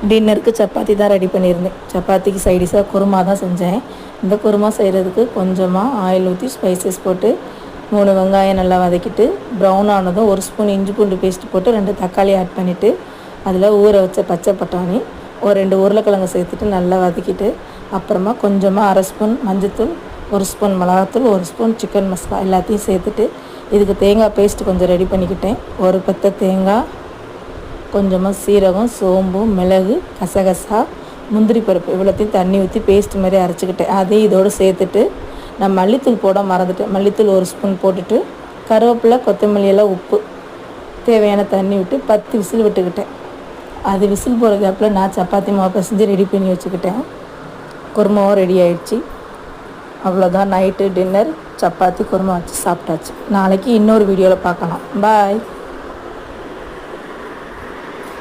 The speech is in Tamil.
டின்னருக்கு சப்பாத்தி தான் ரெடி பண்ணியிருந்தேன். சப்பாத்திக்கு சைடிஷாக குருமா தான் செஞ்சேன். இந்த குருமா செய்கிறதுக்கு கொஞ்சமாக ஆயில் ஊற்றி ஸ்பைசஸ் போட்டு 3 வெங்காயம் நல்லா வதக்கிட்டு ப்ரௌன் ஆனதும் 1 ஸ்பூன் இஞ்சி பூண்டு பேஸ்ட் போட்டு 2 தக்காளி ஆட் பண்ணிவிட்டு அதில் ஊற வச்ச பச்சை பட்டாணி ஒரு 2 உருளைக்கிழங்கு சேர்த்துட்டு நல்லா வதக்கிட்டு அப்புறமா கொஞ்சமாக 1/2 ஸ்பூன் மஞ்சள்தூள் 1 ஸ்பூன் மிளகாத்தூள் 1 ஸ்பூன் சிக்கன் மசாலா எல்லாத்தையும் சேர்த்துட்டு இதுக்கு தேங்காய் பேஸ்ட் கொஞ்சம் ரெடி பண்ணிக்கிட்டேன். ஒரு பத்தை தேங்காய், கொஞ்சமாக சீரகம், சோம்பு, மிளகு, கசகசா, முந்திரி பருப்பு இவ்வளோத்தையும் தண்ணி ஊற்றி பேஸ்ட் மாதிரி அரைச்சிக்கிட்டேன். அதையும் இதோடு சேர்த்துட்டு நான் மல்லித்தூள் போட மறந்துட்டேன். மல்லித்தூள் 1 ஸ்பூன் போட்டுட்டு கருவேப்பிலை, கொத்தமல்லி எல்லாம் உப்பு தேவையான தண்ணி விட்டு 10 விசில் விட்டுக்கிட்டேன். அது விசில் போகிற கேப்பில் நான் சப்பாத்தி மாவு பிசைஞ்சு ரெடி பண்ணி வச்சுக்கிட்டேன். குருமாவும் ரெடி ஆகிடுச்சு. அவ்வளோதான், நைட்டு டின்னர் சப்பாத்தி குருமா வச்சு சாப்பிட்டாச்சு. நாளைக்கு இன்னொரு வீடியோவில் பார்க்கலாம். பாய்.